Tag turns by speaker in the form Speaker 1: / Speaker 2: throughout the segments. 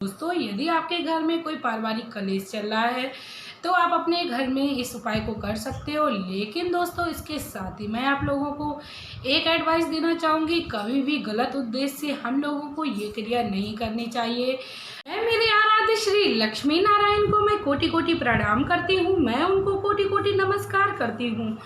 Speaker 1: दोस्तों, यदि आपके घर में कोई पारिवारिक कलेश चल रहा है तो आप अपने घर में इस उपाय को कर सकते हो। लेकिन दोस्तों, इसके साथ ही मैं आप लोगों को एक एडवाइस देना चाहूँगी, कभी भी गलत उद्देश्य से हम लोगों को ये क्रिया नहीं करनी चाहिए। मैं मेरे आराध्य श्री लक्ष्मी नारायण को मैं कोटि कोटि प्रणाम करती हूँ, मैं उनको कोटि कोटि नमस्कार करती हूँ।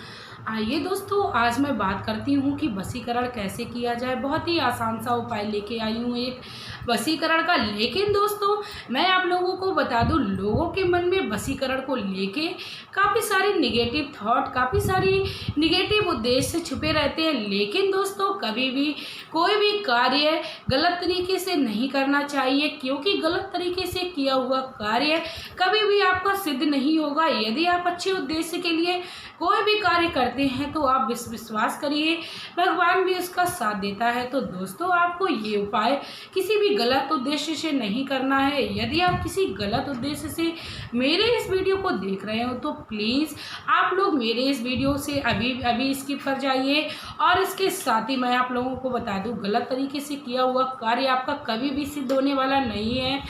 Speaker 1: आइए दोस्तों, आज मैं बात करती हूँ कि वशीकरण कैसे किया जाए। बहुत ही आसान सा उपाय लेके आई हूँ एक वशीकरण का। लेकिन दोस्तों, मैं आप लोगों को बता दूँ, लोगों के मन में वशीकरण को लेके काफ़ी सारी निगेटिव थॉट, काफ़ी सारी निगेटिव उद्देश्य छुपे रहते हैं। लेकिन दोस्तों, कभी भी कोई भी कार्य गलत तरीके से नहीं करना चाहिए, क्योंकि गलत तरीके से किया हुआ कार्य कभी भी आपका सिद्ध नहीं होगा। यदि आप अच्छे उद्देश्य के लिए कोई भी कार्य करते हैं तो आप विश्वास करिए, भगवान भी उसका साथ देता है। तो दोस्तों, आपको ये उपाय किसी भी गलत उद्देश्य से नहीं करना है। यदि आप किसी गलत उद्देश्य से मेरे इस वीडियो को देख रहे हो तो प्लीज़ आप लोग मेरे इस वीडियो से अभी स्किप कर जाइए। और इसके साथ ही मैं आप लोगों को बता दूं, गलत तरीके से किया हुआ कार्य आपका कभी भी सिद्ध होने वाला नहीं है।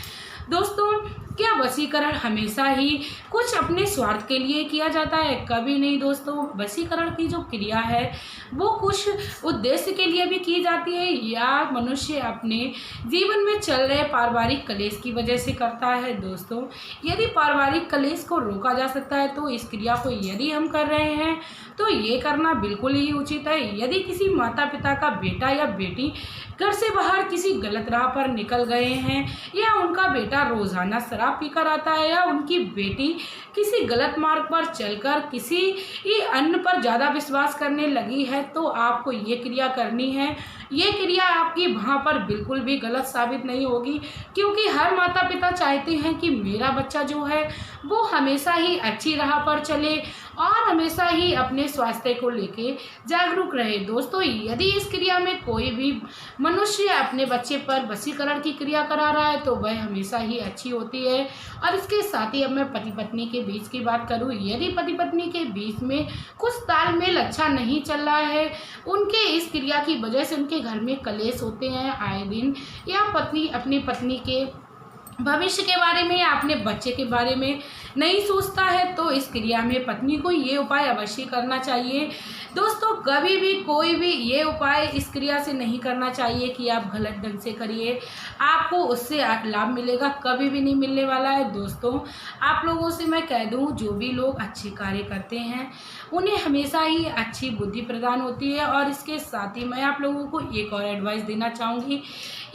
Speaker 1: दोस्तों, क्या वशीकरण हमेशा ही कुछ अपने स्वार्थ के लिए किया जाता है? कभी नहीं दोस्तों। वशीकरण की जो क्रिया है वो कुछ उद्देश्य के लिए भी की जाती है, या मनुष्य अपने जीवन में चल रहे पारिवारिक कलेश की वजह से करता है। दोस्तों, यदि पारिवारिक कलेश को रोका जा सकता है तो इस क्रिया को यदि हम कर रहे हैं तो ये करना बिल्कुल ही उचित है। यदि किसी माता पिता का बेटा या बेटी घर से बाहर किसी गलत राह पर निकल गए हैं, या उनका बेटा रोजाना शराब पीकर आता है, या उनकी बेटी किसी गलत मार्ग पर चलकर किसी अन्य पर ज़्यादा विश्वास करने लगी है, तो आपको ये क्रिया करनी है। ये क्रिया आपकी वहाँ पर बिल्कुल भी गलत साबित नहीं होगी, क्योंकि हर माता पिता चाहते हैं कि मेरा बच्चा जो है वो हमेशा ही अच्छी राह पर चले और हमेशा ही अपने स्वास्थ्य को लेके जागरूक रहे। दोस्तों, यदि इस क्रिया में कोई भी मनुष्य अपने बच्चे पर वशीकरण की क्रिया करा रहा है तो वह हमेशा ही अच्छी होती है। और इसके साथ ही अब मैं पति पत्नी के बीच की बात करूं, यदि पति पत्नी के बीच में कुछ तालमेल अच्छा नहीं चल रहा है, उनके इस क्रिया की वजह से उनके घर में कलेश होते हैं आए दिन, या पत्नी अपनी पत्नी के भविष्य के बारे में या अपने बच्चे के बारे में नहीं सोचता है, तो इस क्रिया में पत्नी को ये उपाय अवश्य करना चाहिए। दोस्तों, कभी भी कोई भी ये उपाय इस क्रिया से नहीं करना चाहिए कि आप गलत ढंग से करिए, आपको उससे लाभ मिलेगा, कभी भी नहीं मिलने वाला है। दोस्तों, आप लोगों से मैं कह दूं, जो भी लोग अच्छे कार्य करते हैं उन्हें हमेशा ही अच्छी बुद्धि प्रदान होती है। और इसके साथ ही मैं आप लोगों को एक और एडवाइस देना चाहूँगी,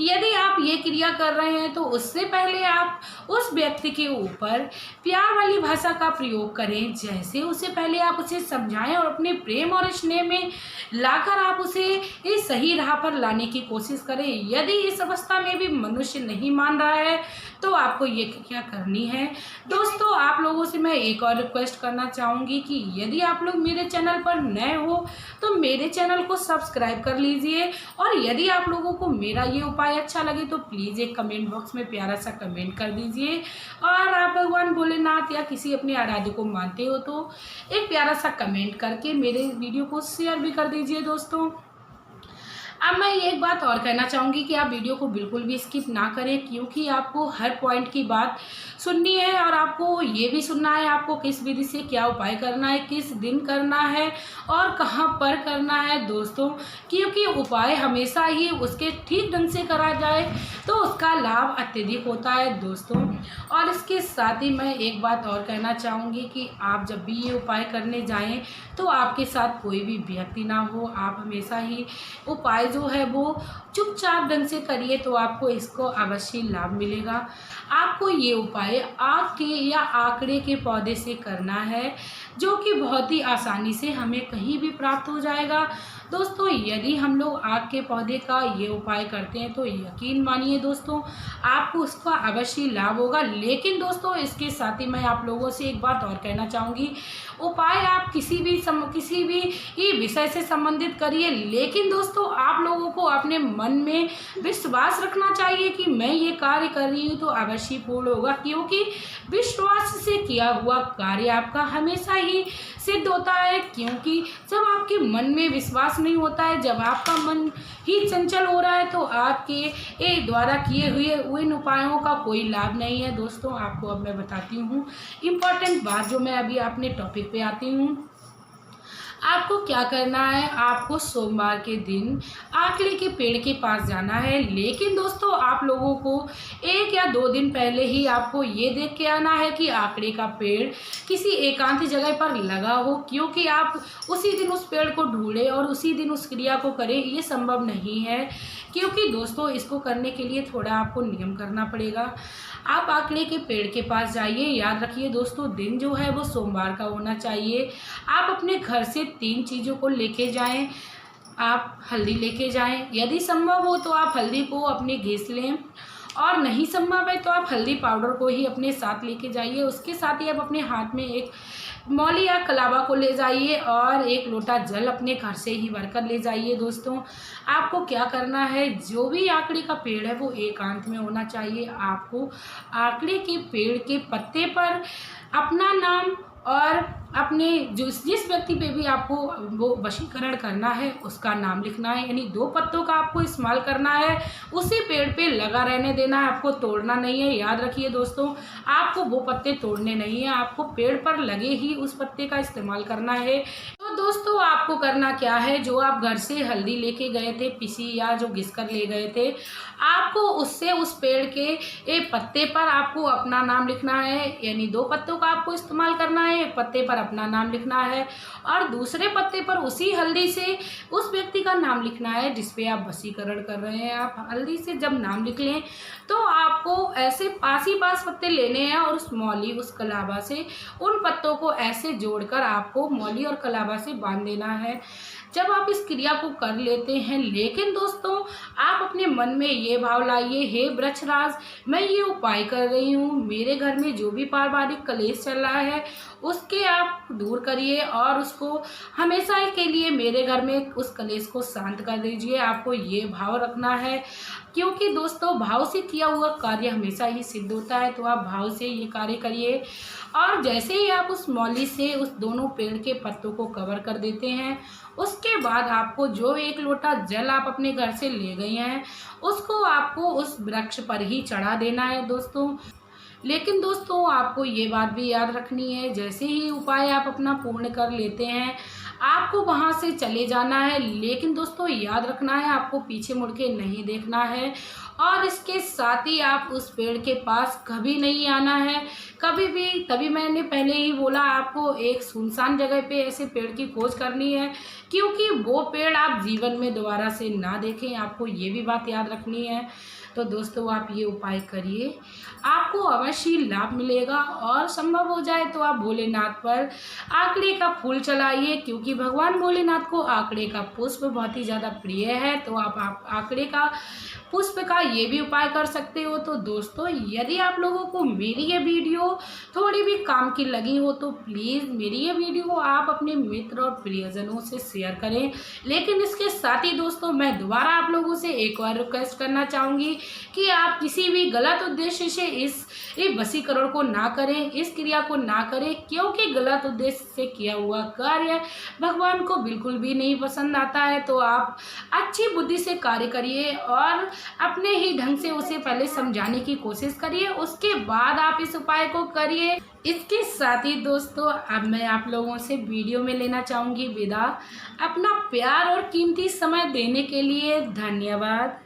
Speaker 1: यदि आप ये क्रिया कर रहे हैं तो उससे पहले आप उस व्यक्ति के ऊपर प्यार वाली भाषा का प्रयोग करें। जैसे उससे पहले आप उसे समझाएं और अपने प्रेम और स्नेह में लाकर आप उसे इस सही राह पर लाने की कोशिश करें। यदि इस अवस्था में भी मनुष्य नहीं मान रहा है तो आपको ये क्रिया करनी है। दोस्तों, आप लोगों से मैं एक और रिक्वेस्ट करना चाहूँगी कि यदि आप लोग मेरे चैनल पर नए हो तो मेरे चैनल को सब्सक्राइब कर लीजिए। और यदि आप लोगों को मेरा ये उपाय अच्छा लगे तो प्लीज़ एक कमेंट बॉक्स में प्यारा सा कमेंट कर दीजिए। और आप भगवान भोलेनाथ या किसी अपने आराध्य को मानते हो तो एक प्यारा सा कमेंट करके मेरे वीडियो को शेयर भी कर दीजिए। दोस्तों, अब मैं एक बात और कहना चाहूँगी कि आप वीडियो को बिल्कुल भी स्किप ना करें, क्योंकि आपको हर पॉइंट की बात सुननी है और आपको ये भी सुनना है आपको किस विधि से क्या उपाय करना है, किस दिन करना है और कहाँ पर करना है। दोस्तों, क्योंकि उपाय हमेशा ही उसके ठीक ढंग से करा जाए तो उसका लाभ अत्यधिक होता है। दोस्तों, और इसके साथ ही मैं एक बात और कहना चाहूँगी कि आप जब भी ये उपाय करने जाएँ तो आपके साथ कोई भी व्यक्ति ना हो, आप हमेशा ही उपाय जो है वो चुपचाप ढंग से करिए, तो आपको इसको अवश्य लाभ मिलेगा। आपको ये उपाय आग के या आंकड़े के पौधे से करना है, जो कि बहुत ही आसानी से हमें कहीं भी प्राप्त हो जाएगा। दोस्तों, यदि हम लोग आग के पौधे का ये उपाय करते हैं तो यकीन मानिए दोस्तों, आपको उसका अवश्य लाभ होगा। लेकिन दोस्तों, इसके साथ ही मैं आप लोगों से एक बात और कहना चाहूँगी, उपाय आप किसी भी विषय से संबंधित करिए, लेकिन दोस्तों आप लोगों को अपने मन में विश्वास रखना चाहिए कि मैं ये कार्य कर रही हूँ तो अवश्य पूर्ण होगा, क्योंकि विश्वास से किया हुआ कार्य आपका हमेशा ही सिद्ध होता है। क्योंकि जब आपके मन में विश्वास नहीं होता है, जब आपका मन ही चंचल हो रहा है तो आपके द्वारा किए हुए इन उपायों का कोई लाभ नहीं है। दोस्तों आपको अब मैं बताती हूँ इम्पॉर्टेंट बात, जो मैं अभी अपने टॉपिक पे आती हूँ। आपको क्या करना है, आपको सोमवार के दिन आकड़ी के पेड़ के पास जाना है। लेकिन दोस्तों आप लोगों को 1 या 2 दिन पहले ही आपको ये देख के आना है कि आकड़ी का पेड़ किसी एकांत जगह पर लगा हो, क्योंकि आप उसी दिन उस पेड़ को ढूंढे और उसी दिन उस क्रिया को करें, ये संभव नहीं है। क्योंकि दोस्तों इसको करने के लिए थोड़ा आपको नियम करना पड़ेगा। आप आकड़े के पेड़ के पास जाइए। याद रखिए दोस्तों, दिन जो है वो सोमवार का होना चाहिए। आप अपने घर से 3 चीज़ों को लेके जाएं। आप हल्दी लेके जाएं, यदि संभव हो तो आप हल्दी को अपने घिस लें, और नहीं संभव है तो आप हल्दी पाउडर को ही अपने साथ लेके जाइए। उसके साथ ही आप अपने हाथ में एक मौली या कलावा को ले जाइए और 1 लोटा जल अपने घर से ही भरकर ले जाइए। दोस्तों आपको क्या करना है, जो भी आकड़ी का पेड़ है वो एकांत में होना चाहिए। आपको आकड़ी के पेड़ के पत्ते पर अपना नाम और अपने जिस व्यक्ति पे भी आपको वो वशीकरण करना है उसका नाम लिखना है। यानी 2 पत्तों का आपको इस्तेमाल करना है, उसी पेड़ पे लगा रहने देना है, आपको तोड़ना नहीं है। याद रखिए दोस्तों, आपको वो पत्ते तोड़ने नहीं है, आपको पेड़ पर लगे ही उस पत्ते का इस्तेमाल करना है। तो दोस्तों आपको करना क्या है, जो आप घर से हल्दी लेके गए थे पिसी या जो घिस कर ले गए थे, आपको उससे उस पेड़ के पत्ते पर आपको अपना नाम लिखना है। यानी 2 पत्तों का आपको इस्तेमाल करना है, एक पत्ते पर अपना नाम लिखना है और दूसरे पत्ते पर उसी हल्दी से उस व्यक्ति का नाम लिखना है जिस पे आप वशीकरण कर रहे हैं। आप हल्दी से जब नाम लिख लें तो आपको ऐसे पास ही पास पत्ते लेने हैं और उस मौली उस कलावा से उन पत्तों को ऐसे जोड़कर आपको मौली और कलावा से बांध देना है। जब आप इस क्रिया को कर लेते हैं, लेकिन दोस्तों आप अपने मन में ये भाव लाइए, हे वृक्षराज मैं ये उपाय कर रही हूँ, मेरे घर में जो भी पारिवारिक क्लेश चल रहा है उसके आप दूर करिए और उसको हमेशा के लिए मेरे घर में उस क्लेश को शांत कर दीजिए। आपको ये भाव रखना है, क्योंकि दोस्तों भाव से किया हुआ कार्य हमेशा ही सिद्ध होता है। तो आप भाव से ये कार्य करिए और जैसे ही आप उस मौली से उस दोनों पेड़ के पत्तों को कवर कर देते हैं, उसके बाद आपको जो 1 लोटा जल आप अपने घर से ले गए हैं उसको आपको उस वृक्ष पर ही चढ़ा देना है दोस्तों। लेकिन दोस्तों आपको ये बात भी याद रखनी है, जैसे ही उपाय आप अपना पूर्ण कर लेते हैं आपको वहाँ से चले जाना है। लेकिन दोस्तों याद रखना है, आपको पीछे मुड़ के नहीं देखना है और इसके साथ ही आप उस पेड़ के पास कभी नहीं आना है, कभी भी। तभी मैंने पहले ही बोला आपको एक सुनसान जगह पे ऐसे पेड़ की खोज करनी है, क्योंकि वो पेड़ आप जीवन में दोबारा से ना देखें। आपको ये भी बात याद रखनी है। तो दोस्तों आप ये उपाय करिए, आपको अवश्य लाभ मिलेगा और संभव हो जाए तो आप भोलेनाथ पर आकड़े का फूल चलाइए, क्योंकि भगवान भोलेनाथ को आकड़े का पुष्प बहुत ही ज़्यादा प्रिय है। तो आप आकड़े का पुष्प का ये भी उपाय कर सकते हो। तो दोस्तों यदि आप लोगों को मेरी ये वीडियो थोड़ी भी काम की लगी हो तो प्लीज़ मेरी ये वीडियो आप अपने मित्र और प्रियजनों से शेयर करें। लेकिन इसके साथ ही दोस्तों मैं दोबारा आप लोगों से एक और रिक्वेस्ट करना चाहूँगी कि आप किसी भी गलत उद्देश्य से इस वशीकरण को ना करें, इस क्रिया को ना करें, क्योंकि गलत उद्देश्य से किया हुआ कार्य भगवान को बिल्कुल भी नहीं पसंद आता है। तो आप अच्छी बुद्धि से कार्य करिए और अपने ही ढंग से उसे पहले समझाने की कोशिश करिए, उसके बाद आप इस उपाय को करिए। इसके साथ ही दोस्तों अब मैं आप लोगों से वीडियो में लेना चाहूँगी विदा। अपना प्यार और कीमती समय देने के लिए धन्यवाद।